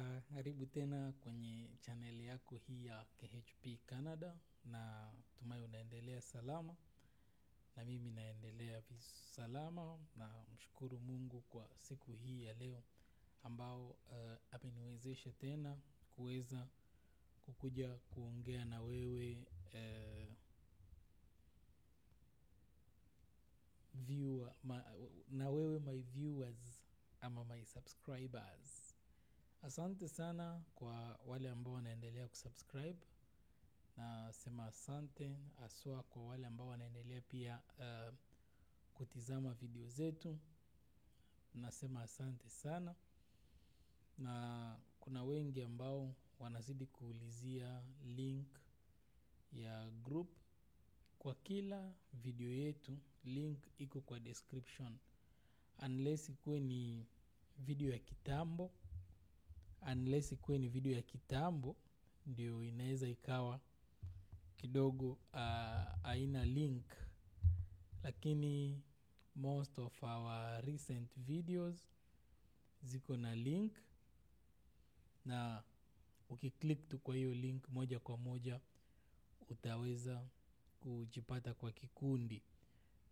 Karibu tena kwenye channel yako hii ya KHP Canada, na tumai unaendelea salama na mimi naendelea salama, na mshukuru Mungu kwa siku hii ya leo ambao ameniwezesha tena kuweza kukuja kuongea na wewe my viewers ama my subscribers. Asante sana kwa wale ambao wanaendelea kusubscribe, na sema asante aswa kwa wale ambao wanaendelea pia kutizama video zetu. Nasema asante sana, na kuna wengi ambao wanazidi kuulizia link ya group. Kwa kila video yetu link iko kwa description, unless ikuwe ni video ya kitambo, ndio inaweza ikawa kidogo haina link, lakini most of our recent videos ziko na link, na ukiklik tu kwa hiyo link moja kwa moja utaweza kujipata kwa kikundi.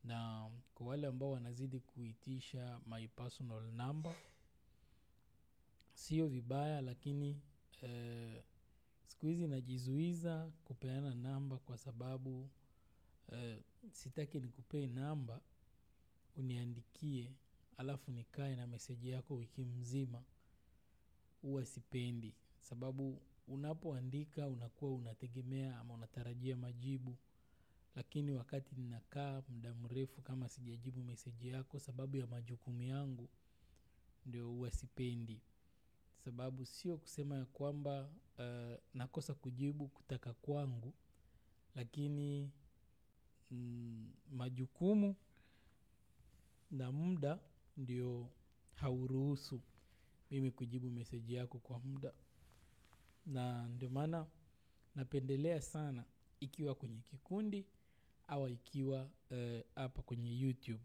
Na kwa wale ambao wanazidi kuitisha my personal number, sio vibaya, lakini siku hizi najizuiza kupeana namba kwa sababu sitaki nikupee namba uniandikie alafu nikae na message yako wiki mzima. Huwa sipendi, sababu unapoandika unakuwa unategemea ama unatarajia majibu, lakini wakati ninakaa muda mrefu kama sijajibu message yako sababu ya majukumu yangu, ndio huwa sipendi. Sababu sio kusema ya kwamba nakosa kujibu kutaka kwangu, lakini majukumu na muda ndio hauruhusu mimi kujibu message yako kwa muda. Na ndio maana napendelea sana ikiwa kwenye kikundi au ikiwa hapa kwenye YouTube,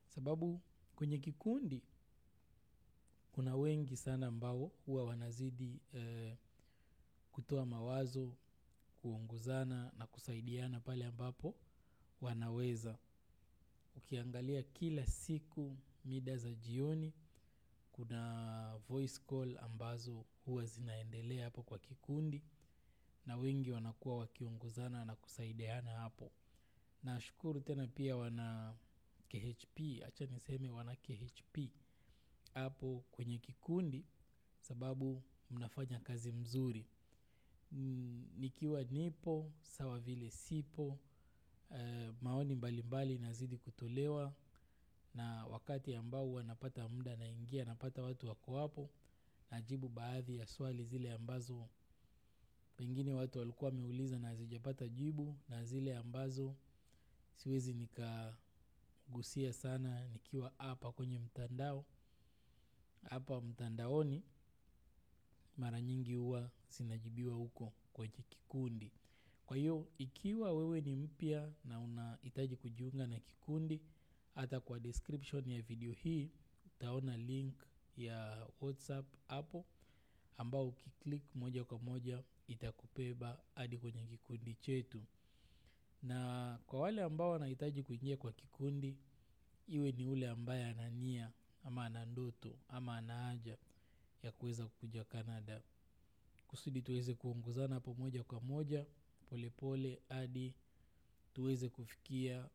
sababu kwenye kikundi kuna wengi sana ambao huwa wanazidi kutoa mawazo, kuongozana na kusaidiana pale ambapo wanaweza. Ukiangalia kila siku mida za jioni kuna voice call ambazo huwa zinaendelea hapo kwa kikundi, na wengi wanakuwa wakiongozana na kusaidiana hapo. Na shukuru tena pia wana KHP, acha niseme wana KHP hapo kwenye kikundi, sababu mnafanya kazi mzuri. Nikiwa nipo sawa vile sipo, maoni mbalimbali nazidi kutolewa, na wakati ambao wanapata muda naingia, napata watu wako hapo, najibu baadhi ya swali zile ambazo pengine watu walikuwa wameuliza na hazijapata jibu, na zile ambazo siwezi nikagusia sana nikiwa hapa kwenye mtandao. Hapa mtandaoni mara nyingi huwa zinajibiwa huko kwenye kikundi. Kwa hiyo ikiwa wewe ni mpya na unahitaji kujiunga na kikundi, hata kwa description ya video hii utaona link ya WhatsApp hapo, ambao ukiklik moja kwa moja itakubeba hadi kwenye kikundi chetu. Na kwa wale ambao wanahitaji kuingia kwa kikundi, iwe ni ule ambaye ana nia ama ana ndoto ama ana haja ya kuweza kuja Canada, kusudi tuweze kuongozana hapo moja kwa moja polepole hadi tuweze kufikia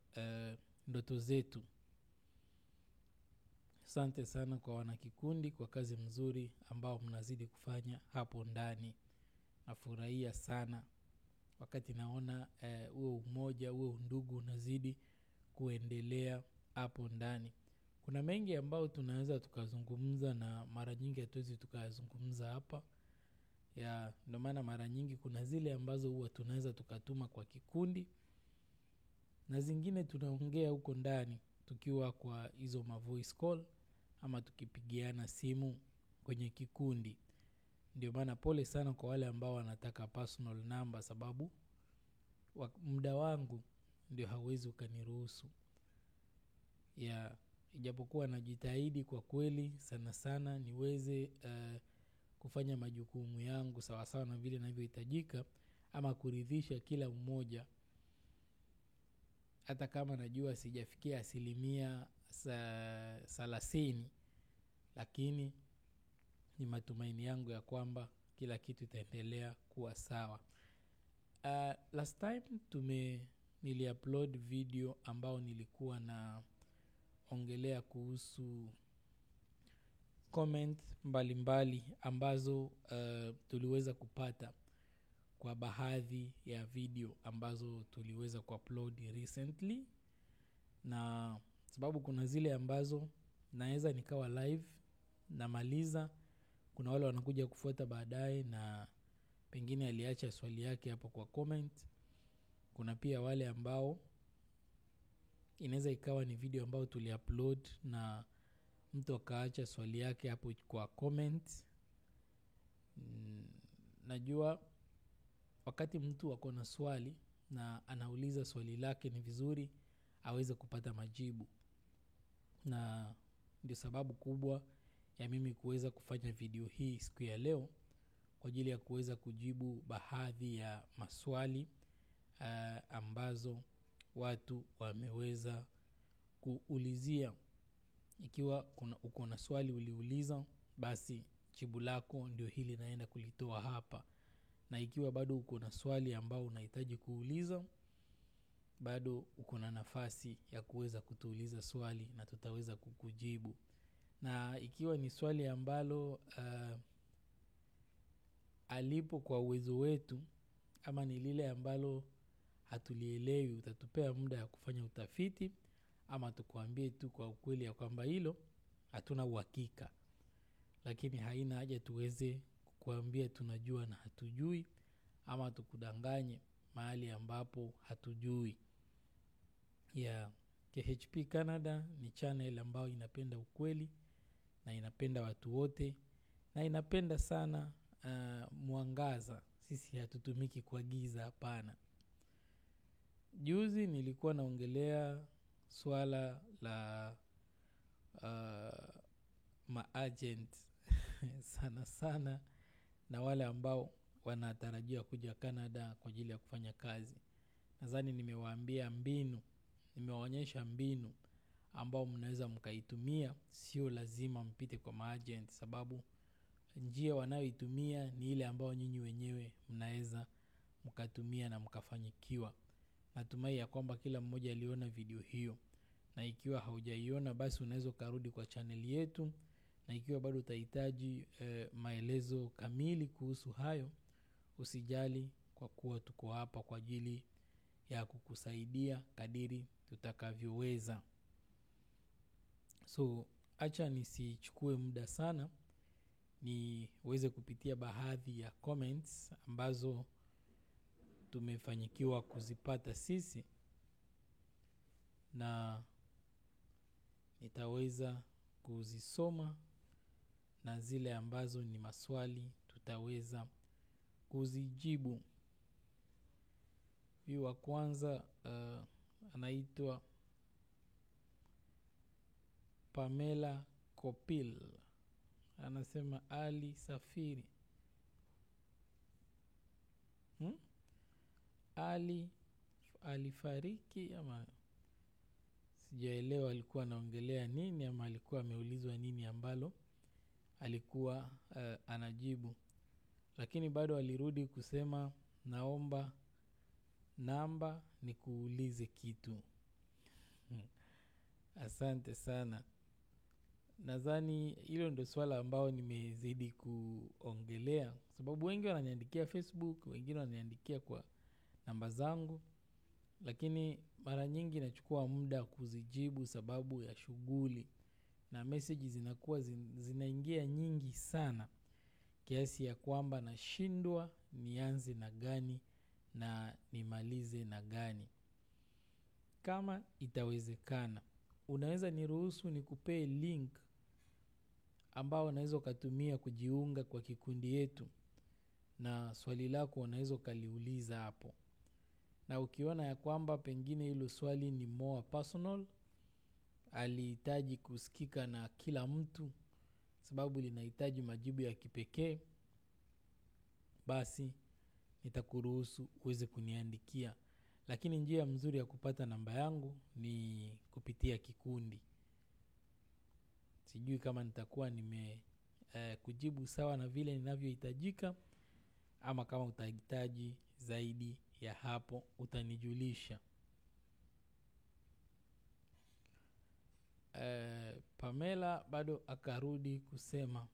ndoto zetu. Asante sana kwa wanakikundi kwa kazi mzuri ambao mnazidi kufanya hapo ndani. Nafurahia sana wakati naona uwe umoja, uwe undugu unazidi kuendelea hapo ndani. Kuna mengi ambao tunaweza tukazungumza, na mara nyingi hatuwezi tukazungumza hapa. Ndio maana mara nyingi kuna zile ambazo huwa tunaweza tukatuma kwa kikundi, na zingine tunaongea huko ndani tukiwa kwa hizo ma voice call ama tukipigiana simu kwenye kikundi. Ndio maana pole sana kwa wale ambao wanataka personal number, sababu muda wangu ndio hauwezi ukaniruhusu. Ijapokuwa najitahidi kwa kweli sana sana niweze kufanya majukumu yangu sawasawa na vile inavyohitajika, ama kuridhisha kila mmoja, hata kama najua sijafikia 30%, lakini ni matumaini yangu ya kwamba kila kitu itaendelea kuwa sawa. Last time niliupload video ambao nilikuwa na ongelea kuhusu comment mbalimbali ambazo tuliweza kupata kwa baadhi ya video ambazo tuliweza kuupload recently. Na sababu kuna zile ambazo naweza nikawa live namaliza, kuna wale wanakuja kufuata baadaye na pengine aliacha swali yake hapo kwa comment. Kuna pia wale ambao inaweza ikawa ni video ambao tuliupload na mtu akaacha swali yake hapo kwa comment. Najua wakati mtu ako na swali na anauliza swali lake, ni vizuri aweze kupata majibu, na ndio sababu kubwa ya mimi kuweza kufanya video hii siku ya leo, kwa ajili ya kuweza kujibu baadhi ya maswali ambazo watu wameweza kuulizia. Ikiwa uko na swali uliuliza, basi jibu lako ndio hili naenda kulitoa hapa. Na ikiwa bado uko na swali ambao unahitaji kuuliza, bado uko na nafasi ya kuweza kutuuliza swali na tutaweza kukujibu. Na ikiwa ni swali ambalo alipo kwa uwezo wetu, ama ni lile ambalo hatulielewi, utatupea muda ya kufanya utafiti, ama tukuambie tu kwa ukweli ya kwamba hilo hatuna uhakika. Lakini haina haja tuweze kukuambia tunajua na hatujui, ama tukudanganye mahali ambapo hatujui. KHP Canada ni channel ambao inapenda ukweli na inapenda watu wote na inapenda sana mwangaza. Sisi hatutumiki kwa giza, hapana. Juzi nilikuwa naongelea swala la maagent sana sana, na wale ambao wanatarajia kuja Canada kwa ajili ya kufanya kazi. Nadhani nimewaonyesha mbinu ambao mnaweza mkaitumia. Sio lazima mpite kwa maagent, sababu njia wanayoitumia ni ile ambao nyinyi wenyewe mnaweza mkatumia na mkafanikiwa. Natumai ya kwamba kila mmoja aliona video hiyo, na ikiwa haujaiona basi unaweza karudi kwa channel yetu, na ikiwa bado utahitaji maelezo kamili kuhusu hayo, usijali, kwa kuwa tuko hapa kwa ajili ya kukusaidia kadiri tutakavyoweza. So acha nisichukue muda sana, niweze kupitia baadhi ya comments ambazo tumefanyikiwa kuzipata sisi, na nitaweza kuzisoma, na zile ambazo ni maswali tutaweza kuzijibu. Huyu wa kwanza anaitwa Pamela Kopil, anasema Ali Safiri. Ali alifariki, ama sijaelewa alikuwa anaongelea nini, ama alikuwa ameulizwa nini ambalo alikuwa anajibu. Lakini bado alirudi kusema naomba namba nikuulize kitu. Asante sana. Nadhani hilo ndio swala ambao nimezidi kuongelea, sababu wengi wananiandikia Facebook, wengine wananiandikia kwa namba zangu, lakini mara nyingi nachukua muda kuzijibu sababu ya shughuli, na message zinakuwa zinaingia nyingi sana, kiasi ya kwamba nashindwa nianze na gani na nimalize na gani. Kama itawezekana, unaweza niruhusu nikupee link ambao unaweza ukatumia kujiunga kwa kikundi yetu, na swali lako unaweza ukaliuliza hapo. Na ukiona ya kwamba pengine hilo swali ni more personal, alihitaji kusikika na kila mtu, sababu linahitaji majibu ya kipekee, basi nitakuruhusu uweze kuniandikia. Lakini njia mzuri ya kupata namba yangu ni kupitia kikundi. Sijui kama nitakuwa kujibu sawa na vile ninavyohitajika, ama kama utahitaji zaidi ya hapo utanijulisha. Pamela bado akarudi kusema,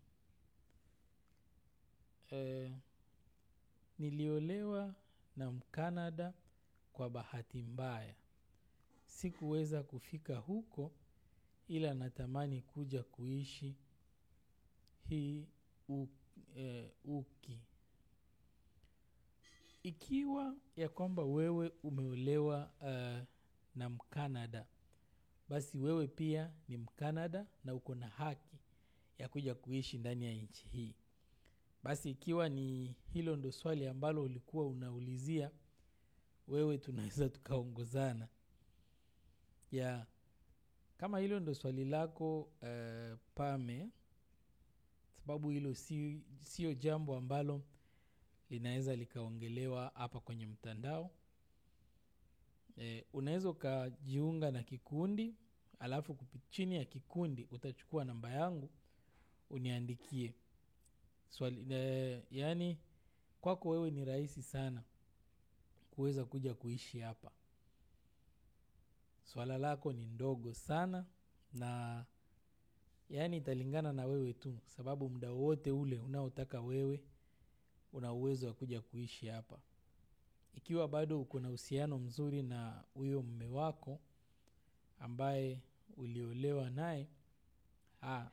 niliolewa na Mkanada kwa bahati mbaya. Sikuweza kufika huko, ila natamani kuja kuishi hii uki. Ikiwa ya kwamba wewe umeolewa na Mkanada, basi wewe pia ni Mkanada na uko na haki ya kuja kuishi ndani ya nchi hii. Basi ikiwa ni hilo ndo swali ambalo ulikuwa unaulizia, wewe tunaweza tukaongozana. Kama hilo ndo swali lako, Pame, sababu hilo sio jambo ambalo linaweza likaongelewa hapa kwenye mtandao. Unaweza ukajiunga na kikundi, alafu chini ya kikundi utachukua namba yangu uniandikie swali. Yani kwako wewe ni rahisi sana kuweza kuja kuishi hapa. Swala lako ni ndogo sana, na yani italingana na wewe tu, sababu muda wote ule unaotaka wewe una uwezo wa kuja kuishi hapa. Ikiwa bado uko na uhusiano mzuri na huyo mume wako ambaye uliolewa naye,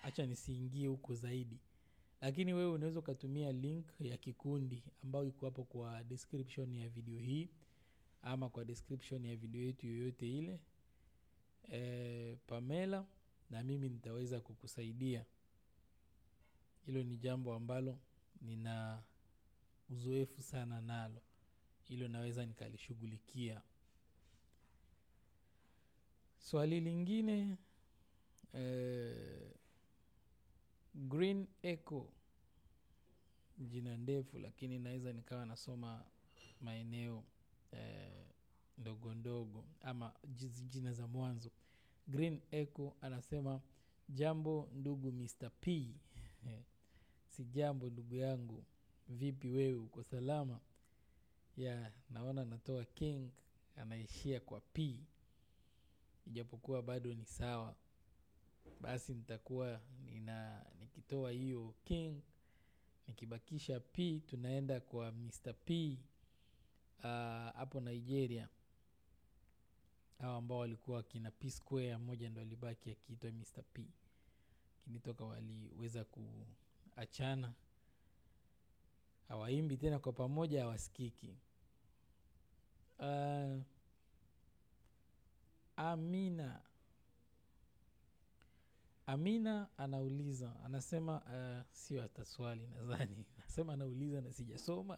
acha nisiingie huko zaidi. Lakini wewe unaweza ukatumia link ya kikundi ambayo iko hapo kwa description ya video hii, ama kwa description ya video yetu yoyote ile, Pamela, na mimi nitaweza kukusaidia. Hilo ni jambo ambalo nina uzoefu sana nalo. Hilo naweza nikalishughulikia. Swali lingine, Green Echo, jina ndefu lakini naweza nikawa nasoma maeneo ndogo ndogo ama jina za mwanzo. Green Echo anasema, jambo ndugu Mr. P. Si jambo ndugu yangu, vipi wewe, uko salama? Naona natoa King, anaishia kwa P, ijapokuwa bado ni sawa. Basi nitakuwa nikitoa hiyo King, nikibakisha P, tunaenda kwa Mr. P hapo Nigeria. Hao ambao walikuwa kina P Square, mmoja ndo alibaki akiitwa Mr. P. Kinitoka waliweza kuachana, hawaimbi tena kwa pamoja, hawasikiki. Amina anauliza, anasema sio hata swali nadhani. Anasema anauliza na sijasoma.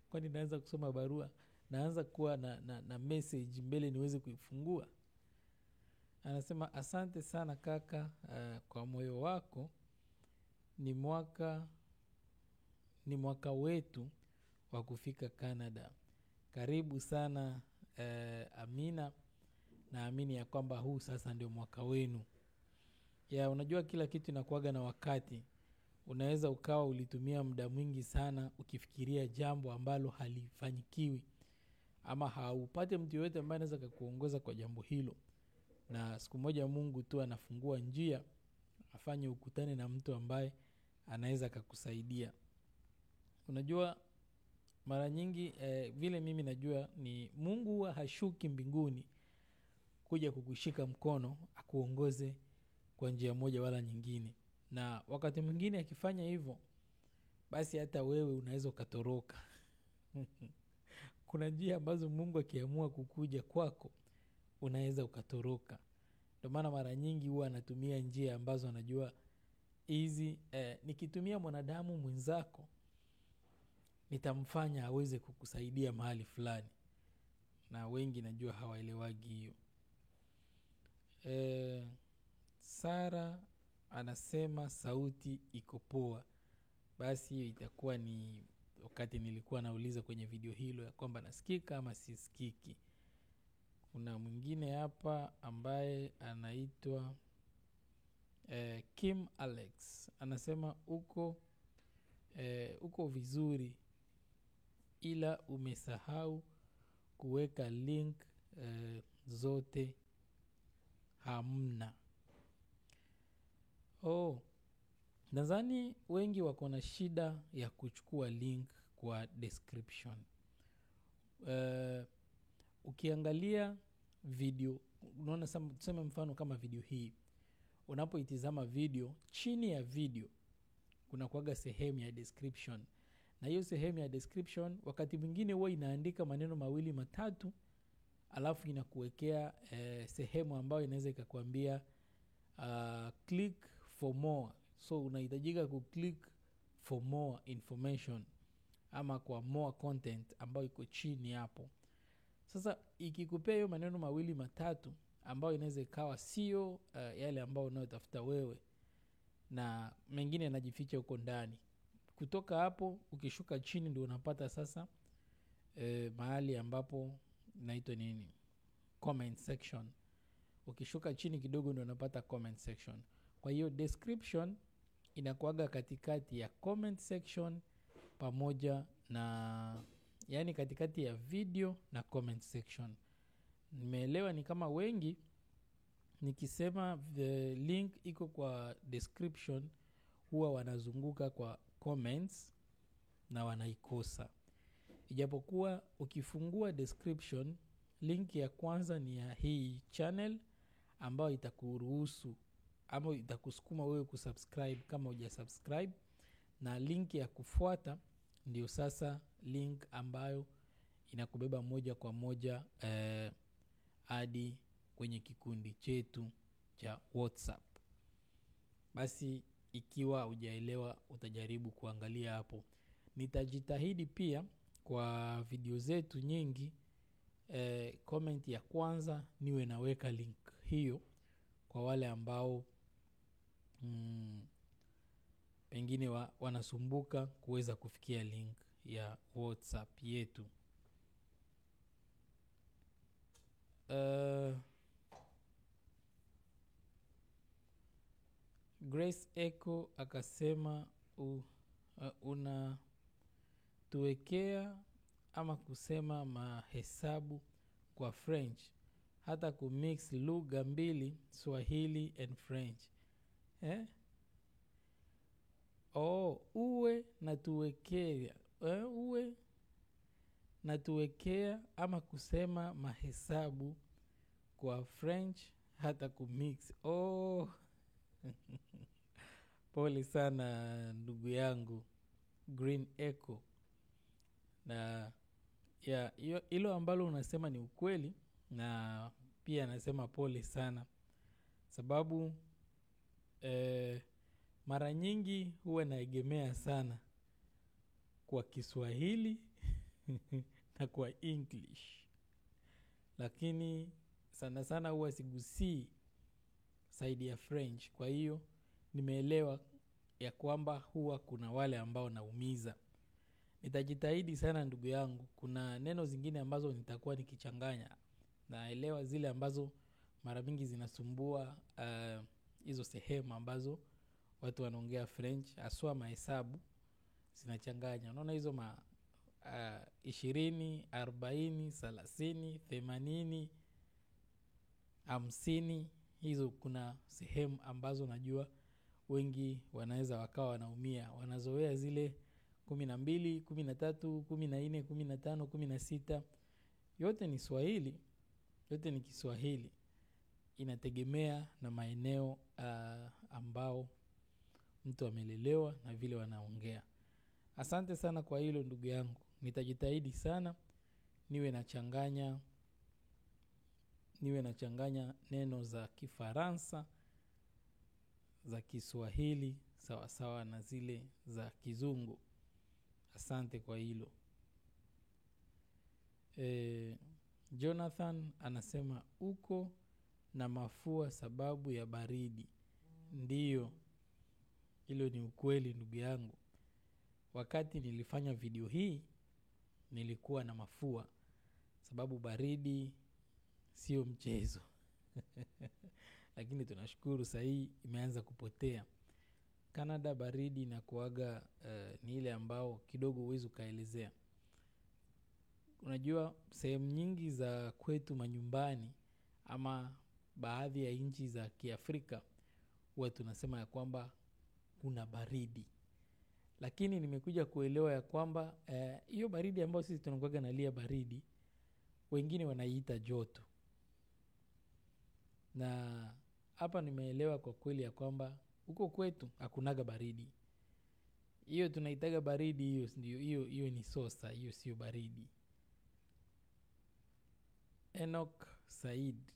Kwani naanza kusoma barua, naanza kuwa na message mbele niweze kuifungua. Anasema, asante sana kaka kwa moyo wako. Ni mwaka wetu wa kufika Canada. Karibu sana Amina, naamini ya kwamba huu sasa ndio mwaka wenu. Unajua kila kitu inakuwaga na wakati. Unaweza ukawa ulitumia muda mwingi sana ukifikiria jambo ambalo halifanyikiwi, ama haupate mtu yoyote ambaye anaweza kukuongoza kwa jambo hilo, na siku moja Mungu tu anafungua njia, afanye ukutane na mtu ambaye anaweza kukusaidia. Unajua mara nyingi vile mimi najua ni Mungu huwa hashuki mbinguni kuja kukushika mkono akuongoze kwa njia moja wala nyingine. Na wakati mwingine akifanya hivyo, basi hata wewe unaweza ukatoroka. Kuna njia ambazo Mungu akiamua kukuja kwako, unaweza ukatoroka. Ndio maana mara nyingi huwa anatumia njia ambazo anajua hizi, nikitumia mwanadamu mwenzako nitamfanya aweze kukusaidia mahali fulani. Na wengi najua hawaelewagi hiyo. Sara anasema sauti iko poa. Basi hiyo itakuwa ni wakati nilikuwa nauliza kwenye video hilo ya kwamba nasikika ama sisikiki. Kuna mwingine hapa ambaye anaitwa Kim Alex. Anasema uko vizuri ila umesahau kuweka link zote hamna. Nadhani wengi wako na shida ya kuchukua link kwa description. Ukiangalia video, unaona tuseme mfano kama video hii, unapoitizama video, chini ya video kuna kuwaga sehemu ya description, na hiyo sehemu ya description wakati mwingine huwa inaandika maneno 2 matatu, alafu inakuwekea sehemu ambayo inaweza ikakwambia click for more. So unahitajika kuclick for more information ama kwa more content ambayo iko chini hapo. Sasa ikikupea hiyo maneno 2 matatu ambayo inaweza ikawa sio yale ambayo unayotafuta wewe, na mengine yanajificha huko ndani, kutoka hapo ukishuka chini ndio unapata sasa mahali ambapo inaitwa nini, comment section. Ukishuka chini kidogo ndio unapata comment section. Kwa hiyo description inakuaga katikati ya comment section pamoja na, yani katikati ya video na comment section. Nimeelewa ni kama wengi nikisema the link iko kwa description huwa wanazunguka kwa comments na wanaikosa. Ijapokuwa ukifungua description, link ya kwanza ni ya hii channel ambayo itakuruhusu ama itakusukuma wewe kusubscribe kama hujasubscribe, na link ya kufuata ndio sasa link ambayo inakubeba moja kwa moja hadi kwenye kikundi chetu cha WhatsApp. Basi ikiwa hujaelewa utajaribu kuangalia hapo. Nitajitahidi pia kwa video zetu nyingi comment ya kwanza niwe naweka link hiyo kwa wale ambao pengine wanasumbuka kuweza kufikia link ya WhatsApp yetu. Grace Echo akasema unatuwekea ama kusema mahesabu kwa French, hata kumix lugha mbili, Swahili and French. Uwe natuwekea ama kusema mahesabu kwa French hata kumix. Pole sana ndugu yangu Green Echo. Na hilo ambalo unasema ni ukweli, na pia nasema pole sana, sababu mara nyingi huwa naegemea sana kwa Kiswahili na kwa English, lakini sana sana huwa sigusii side ya French. Kwa hiyo nimeelewa ya kwamba huwa kuna wale ambao naumiza. Nitajitahidi sana ndugu yangu. Kuna neno zingine ambazo nitakuwa nikichanganya, naelewa zile ambazo mara mingi zinasumbua hizo sehemu ambazo watu wanaongea French, haswa mahesabu zinachanganya. Unaona hizo 20, 40, 30, 80, 50, hizo kuna sehemu ambazo najua wengi wanaweza wakawa wanaumia. Wanazoea zile 12, 13, 14, 15, 16. Yote ni Swahili, yote ni Kiswahili. Inategemea na maeneo ambao mtu amelelewa na vile wanaongea. Asante sana kwa hilo ndugu yangu. Nitajitahidi sana niwe nachanganya neno za Kifaransa, za Kiswahili sawa sawa na zile za Kizungu. Asante kwa hilo. Jonathan anasema uko na mafua sababu ya baridi. Ndiyo, hilo ni ukweli ndugu yangu. wakati nilifanya video hii nilikuwa na mafua, sababu baridi sio mchezo. Lakini tunashukuru sahii imeanza kupotea. Canada baridi inakuwaga ni ile ambao kidogo huwezi ukaelezea. Unajua sehemu nyingi za kwetu manyumbani ama baadhi ya nchi za Kiafrika huwa tunasema ya kwamba kuna baridi. Lakini nimekuja kuelewa ya kwamba hiyo baridi ambayo sisi tunakuwaga nalia baridi, wengine wanaiita joto. Na hapa nimeelewa kwa kweli ya kwamba huko kwetu hakunaga baridi. Hiyo tunaitaga baridi, hiyo ni sosa, hiyo sio baridi. Enoch Said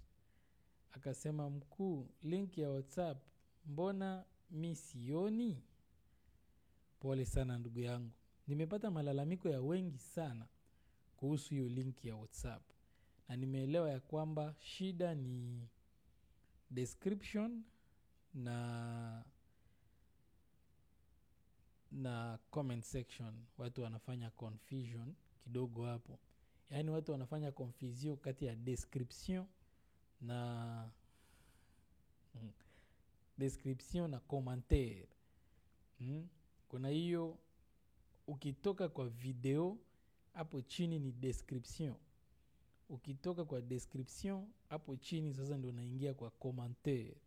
akasema, mkuu, link ya WhatsApp mbona mi sioni? Pole sana ndugu yangu. Nimepata malalamiko ya wengi sana kuhusu hiyo link ya WhatsApp. Na nimeelewa ya kwamba shida ni description na comment section. Watu wanafanya confusion kidogo hapo. Yaani watu wanafanya confusion kati ya description na commentaire. Kuna hiyo, ukitoka kwa video hapo chini ni description. Ukitoka kwa description hapo chini sasa ndio unaingia kwa commentaire.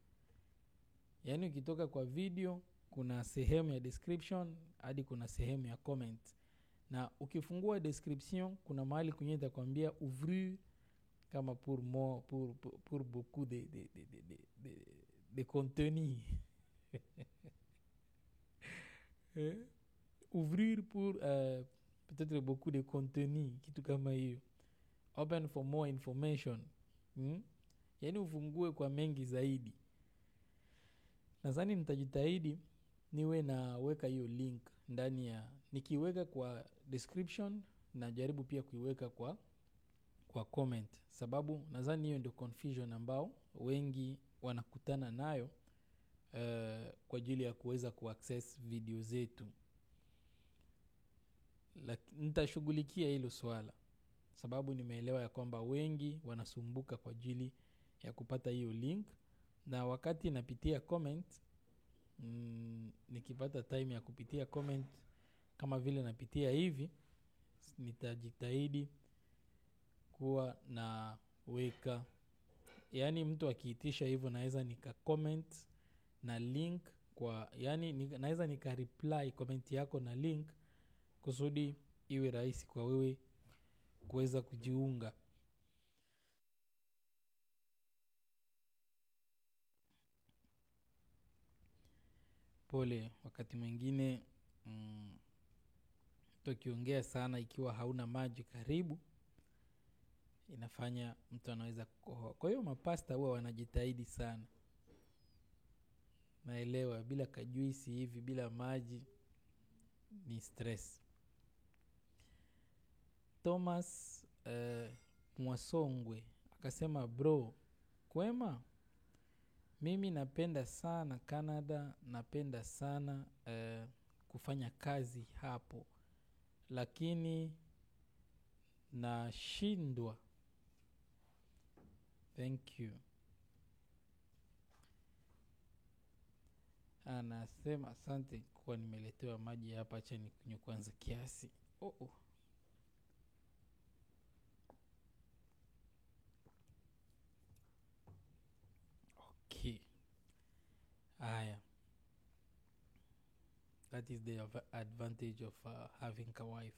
Yaani ukitoka kwa video kuna sehemu ya description hadi kuna sehemu ya comment. Na ukifungua description kuna mahali kwenye itakwambia ouvrir kama pour beaucoup de contenu. Ouvrir pour peut-être beaucoup de contenu, kitu kama hiyo. Open for more information. Yaani ufungue kwa mengi zaidi. Nadhani nitajitahidi niwe naweka hiyo link ndani ya, nikiweka kwa description na jaribu pia kuiweka kwa comment, sababu nadhani hiyo ndio confusion ambao wengi wanakutana nayo kwa ajili ya kuweza kuaccess video zetu. Nitashughulikia hilo swala, sababu nimeelewa ya kwamba wengi wanasumbuka kwa ajili ya kupata hiyo link. Na wakati napitia comment, nikipata time ya kupitia comment kama vile napitia hivi, nitajitahidi kuwa na weka, yaani mtu akiitisha hivyo naweza nika comment na link kwa, yaani naweza nika reply comment yako na link kusudi iwe rahisi kwa wewe kuweza kujiunga. Pole, wakati mwingine tukiongea sana ikiwa hauna maji karibu inafanya mtu anaweza kukohoa. Kwa hiyo mapasta huwa wanajitahidi sana. Naelewa bila kajuisi hivi, bila maji ni stress. Thomas Mwasongwe akasema, bro, kwema? Mimi napenda sana Canada, napenda sana kufanya kazi hapo, lakini nashindwa. Thank you. Anasema asante kwa nimeletewa maji hapa, acha nikunywe kwanza kiasi. Okay. Aya. That is the advantage of having a wife.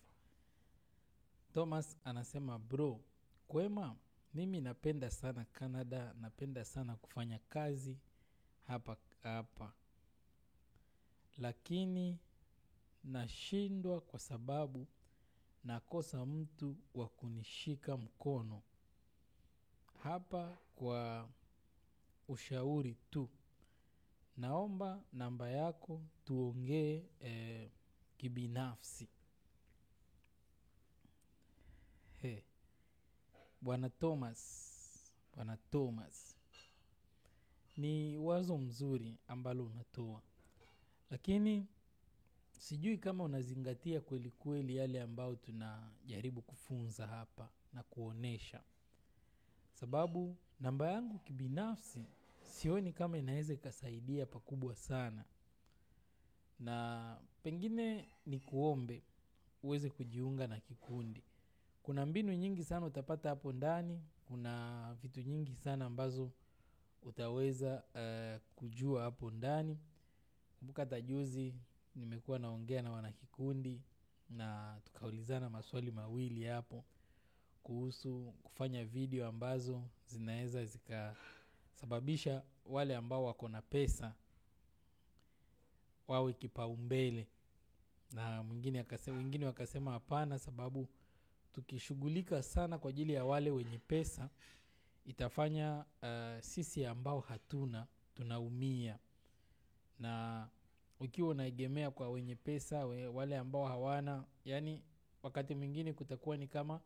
Thomas anasema, bro, kwema? Mimi napenda sana Canada, napenda sana kufanya kazi hapa. Lakini nashindwa kwa sababu nakosa mtu wa kunishika mkono. Hapa kwa ushauri tu. Naomba namba yako tuongee kibinafsi. Bwana Thomas, ni wazo mzuri ambalo unatoa. Lakini sijui kama unazingatia kweli kweli yale ambao tunajaribu kufunza hapa na kuonesha. Sababu namba yangu kibinafsi sioni kama inaweza ikasaidia pakubwa sana. Na pengine ni kuombe uweze kujiunga na kikundi. Kuna mbinu nyingi sana utapata hapo ndani. Kuna vitu nyingi sana ambazo utaweza kujua hapo ndani. Kumbuka hata juzi nimekuwa naongea na wanakikundi na tukaulizana maswali mawili hapo kuhusu kufanya video ambazo zinaweza zikasababisha wale ambao wako na pesa wawe kipaumbele. Na wengine wakasema hapana, sababu tukishughulika sana kwa ajili ya wale wenye pesa itafanya sisi ambao hatuna tunaumia. Na ukiwa unaegemea kwa wenye pesa, wale ambao hawana, yani wakati mwingine kutakuwa ni kama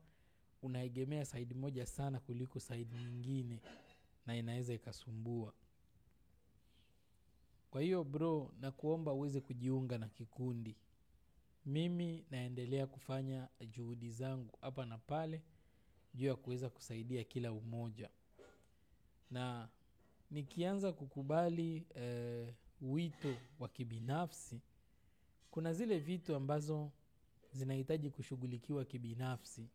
unaegemea side moja sana kuliko side nyingine, na inaweza ikasumbua. Kwa hiyo bro, na kuomba uweze kujiunga na kikundi. Mimi naendelea kufanya juhudi zangu hapa na pale juu ya kuweza kusaidia kila umoja. Na nikianza kukubali wito wa kibinafsi, kuna zile vitu ambazo zinahitaji kushughulikiwa kibinafsi.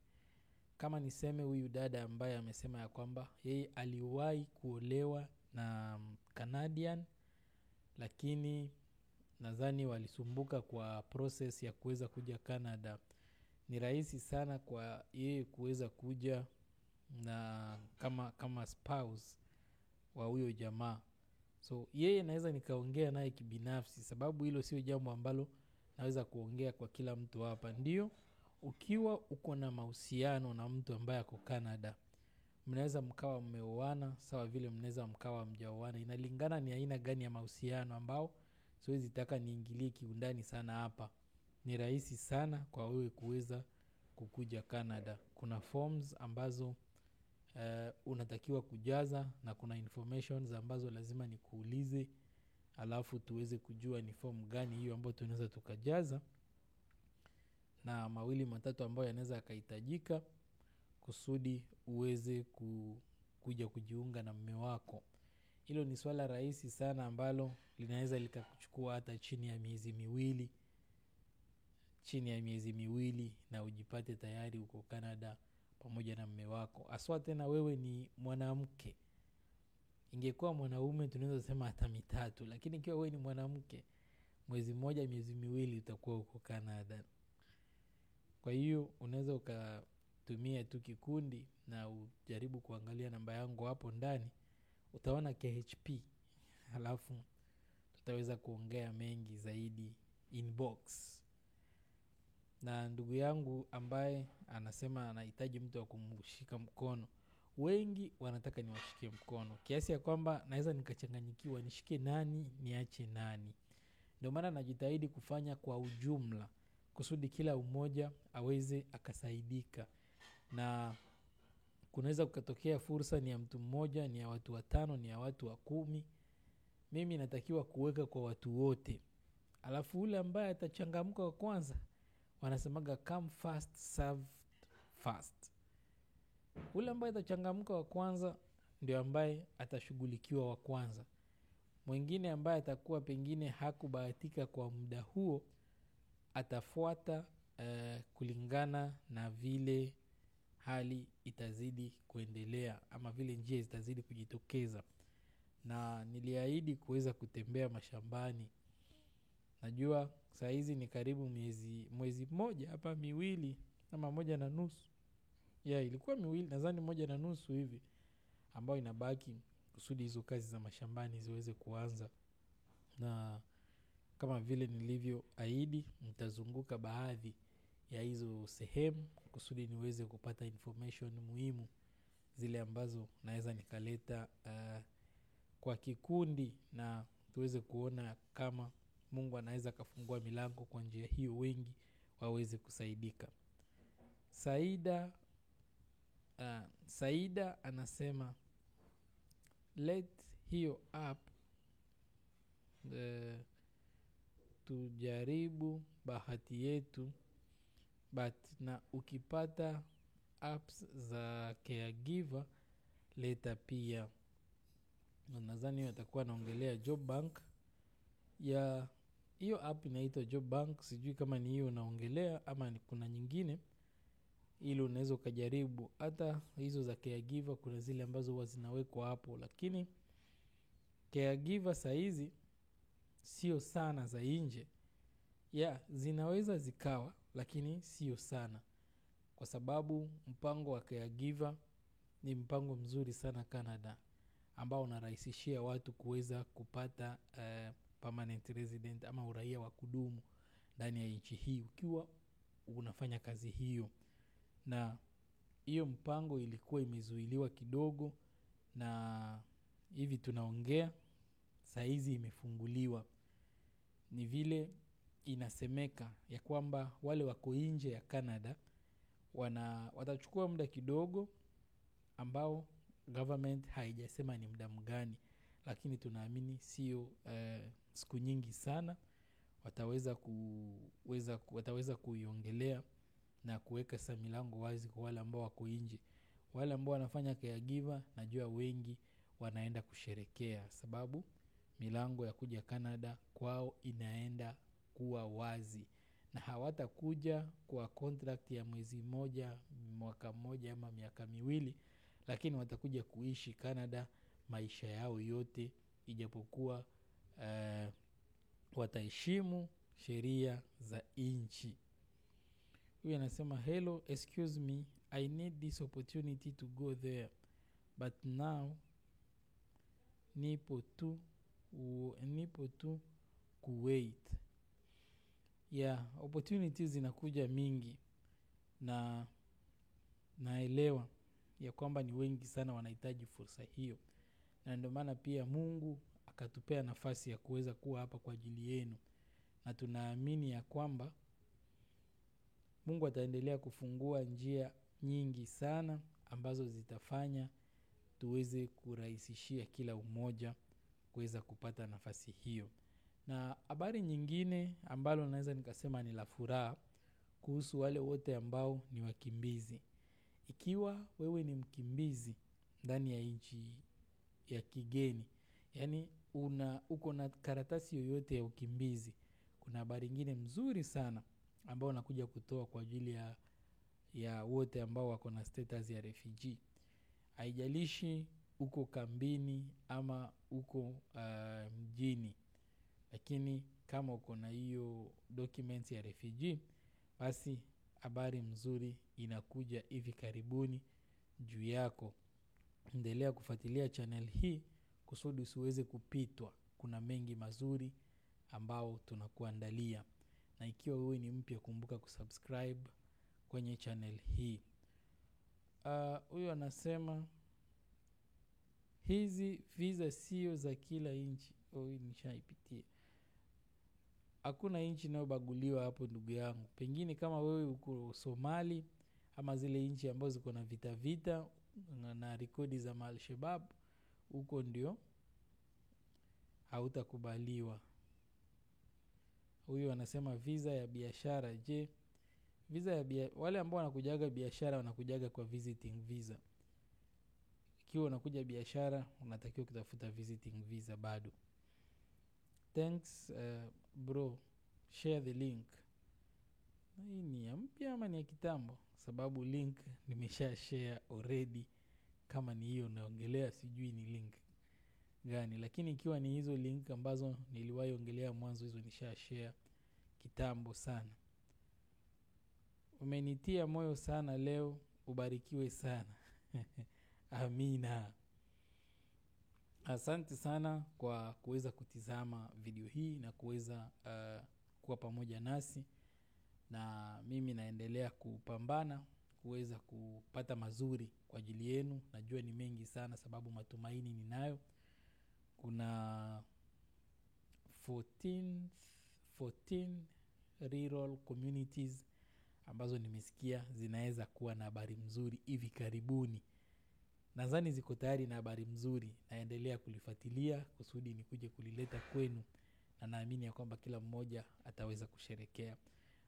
Kama niseme huyu dada ambaye amesema ya kwamba yeye aliwahi kuolewa na Canadian, lakini nadhani walisumbuka kwa process ya kuweza kuja Canada. Ni rahisi sana kwa yeye kuweza kuja na kama spouse wa huyo jamaa. So yeye naweza nikaongea naye kibinafsi, sababu hilo sio jambo ambalo naweza kuongea kwa kila mtu hapa. Ndio, ukiwa uko na mahusiano na mtu ambaye ako Canada, mnaweza mkawa mmeoana, sawa vile mnaweza mkawa hamjaoana. Inalingana ni aina gani ya mahusiano ambao siwezi taka niingilie kiundani sana hapa. Ni rahisi sana kwa wewe kuweza kukuja Canada. Kuna forms ambazo unatakiwa kujaza, na kuna informations ambazo lazima nikuulize, alafu tuweze kujua ni form gani hiyo ambayo tunaweza tukajaza, na mawili matatu ambayo yanaweza yakahitajika kusudi uweze kuja kujiunga na mume wako. Hilo ni swala rahisi sana ambalo linaweza likakuchukua hata chini ya miezi miwili na ujipate tayari uko Canada pamoja na mume wako. Haswa tena wewe ni mwanamke. Ingekuwa mwanaume tunaweza sema hata mitatu, lakini ikiwa wewe ni mwanamke, mwezi mmoja miezi miwili utakuwa uko Canada. Kwa hiyo unaweza ukatumia tu kikundi na ujaribu kuangalia namba yangu hapo ndani, utaona KHP, halafu tutaweza kuongea mengi zaidi inbox. Na ndugu yangu ambaye anasema anahitaji mtu wa kumshika mkono, wengi wanataka niwashikie mkono, kiasi ya kwamba naweza nikachanganyikiwa nishike nani niache nani. Ndio maana najitahidi kufanya kwa ujumla kusudi kila umoja aweze akasaidika. Na kunaweza kukatokea fursa ni ya mtu mmoja, ni ya watu 5, ni ya watu 10. Mimi natakiwa kuweka kwa watu wote. Alafu ule ambaye atachangamka wa kwanza, wanasemaga come fast serve fast. Ule ambaye atachangamka wa kwanza ndio ambaye atashughulikiwa wa kwanza. Mwingine ambaye atakuwa pengine hakubahatika kwa muda huo atafuata kulingana na vile hali itazidi kuendelea, ama vile njia zitazidi kujitokeza. Na niliahidi kuweza kutembea mashambani. Najua saa hizi ni karibu mwezi mmoja hapa, miwili ama 1.5. Ilikuwa miwili, nadhani 1.5 hivi ambao inabaki kusudi hizo kazi za mashambani ziweze kuanza. Na kama vile nilivyoahidi, nitazunguka baadhi ya hizo sehemu kusudi niweze kupata information muhimu, zile ambazo naweza nikaleta kwa kikundi, na tuweze kuona kama Mungu anaweza kafungua milango kwa njia hiyo, wengi waweze kusaidika. Saida anasema let hiyo app tujaribu bahati yetu, but na ukipata apps za caregiver leta pia. Nadhani watakuwa naongelea Job Bank. Ya hiyo app inaitwa Job Bank, sijui kama ni hiyo naongelea ama ni kuna nyingine. Ili unaweza ukajaribu. Hata hizo za caregiver kuna zile ambazo huwa zinawekwa hapo, lakini caregiver saizi sio sana za nje. Zinaweza zikawa, lakini sio sana, kwa sababu mpango wa caregiver ni mpango mzuri sana Canada, ambao unarahisishia watu kuweza kupata permanent resident ama uraia wa kudumu ndani ya nchi hii ukiwa unafanya kazi hiyo. Na hiyo mpango ilikuwa imezuiliwa kidogo, na hivi tunaongea saizi imefunguliwa. Ni vile inasemeka ya kwamba wale wako nje ya Canada watachukua muda kidogo ambao government haijasema ni muda mgani, lakini tunaamini sio siku nyingi sana. Wataweza kuiongelea na kuweka sa milango wazi kwa wale ambao wako nje. Wale ambao wanafanya caregiver najua wengi wanaenda kusherekea, sababu milango ya kuja Canada kwao inaenda kuwa wazi, na hawatakuja kwa contract ya mwezi moja, mwaka moja ama miaka miwili, lakini watakuja kuishi Canada maisha yao yote, ijapokuwa wataheshimu sheria za nchi. Huyu anasema, hello, excuse me, I need this opportunity to go there, but now nipo tu kuwait. Opportunities zinakuja mingi, na naelewa ya kwamba ni wengi sana wanahitaji fursa hiyo, na ndio maana pia Mungu akatupea nafasi ya kuweza kuwa hapa kwa ajili yenu, na tunaamini ya kwamba Mungu ataendelea kufungua njia nyingi sana ambazo zitafanya tuweze kurahisishia kila umoja kuweza kupata nafasi hiyo. Na habari nyingine ambalo naweza nikasema ni la furaha kuhusu wale wote ambao ni wakimbizi. Ikiwa wewe ni mkimbizi ndani ya nchi ya kigeni, yani uko na karatasi yoyote ya ukimbizi, kuna habari nyingine mzuri sana ambao nakuja kutoa kwa ajili ya wote ambao wako na status ya refugee. Haijalishi uko kambini ama uko mjini, lakini kama uko na hiyo documents ya refugee, basi habari mzuri inakuja hivi karibuni juu yako. Endelea kufuatilia channel hii kusudi usiweze kupitwa. Kuna mengi mazuri ambao tunakuandalia, na ikiwa wewe ni mpya, kumbuka kusubscribe kwenye channel hii. Huyu anasema hizi visa sio za kila nchi. Nishaipitia. Hakuna nchi inayobaguliwa hapo ndugu yangu. Pengine kama wewe uko Somali ama zile nchi ambazo ziko na vita na rekodi za Al-Shabaab, huko ndio hautakubaliwa. Huyu anasema visa ya biashara. Je, wale ambao wanakujaga biashara wanakujaga kwa visiting visa. Ikiwa unakuja biashara unatakiwa kutafuta visiting visa bado. Thanks bro, share the link. Hii ni ya mpya ama ni ya kitambo? Sababu link nimesha share already. Kama ni hiyo naongelea sijui ni link gani, lakini ikiwa ni hizo link ambazo niliwahi ongelea mwanzo, hizo nisha share kitambo sana. Umenitia moyo sana leo, ubarikiwe sana. Amina. Asante sana kwa kuweza kutizama video hii na kuweza kuwa pamoja nasi, na mimi naendelea kupambana kuweza kupata mazuri kwa ajili yenu. Najua ni mengi sana, sababu matumaini ninayo. Kuna 14 rural communities ambazo nimesikia zinaweza kuwa na habari mzuri hivi karibuni. Nadhani ziko tayari na habari mzuri. Naendelea kulifuatilia kusudi nikuje kulileta kwenu na naamini ya kwamba kila mmoja ataweza kusherekea.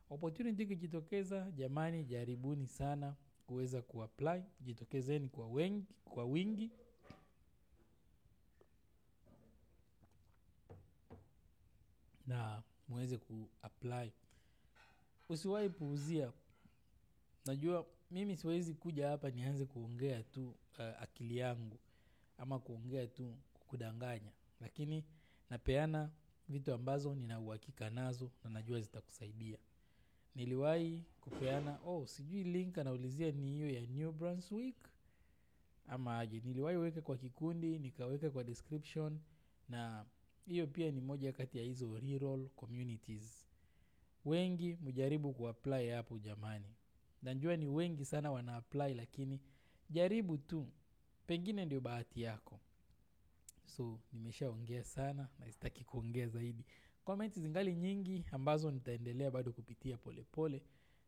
Opportunity ikijitokeza, jamani, jaribuni sana kuweza kuapply. Jitokezeni kwa wingi na muweze kuapply. Usiwahi puuzia. Najua mimi siwezi kuja hapa nianze kuongea tu akili yangu ama kuongea tu kukudanganya, lakini napeana vitu ambazo nina uhakika nazo na najua zitakusaidia. Niliwahi kupeana sijui link anaulizia ni hiyo ya New Brunswick ama aje. Niliwahi weka kwa kikundi, nikaweka kwa description, na hiyo pia ni moja kati ya hizo rural communities. Wengi mjaribu kuapply hapo jamani. Najua ni wengi sana wana apply, lakini jaribu tu, pengine ndio bahati yako. So nimeshaongea sana na sitaki kuongea zaidi. Comments zingali nyingi ambazo nitaendelea bado kupitia pole pole,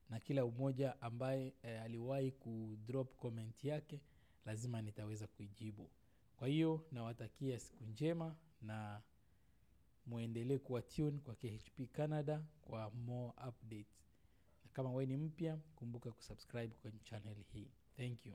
na kila umoja ambaye aliwahi kudrop comment yake lazima nitaweza kuijibu. Kwa hiyo nawatakia siku njema na muendelee kuwa tune kwa KHP Canada kwa more updates. Na kama wewe ni mpya, kumbuka kusubscribe kwenye channel hii. Thank you.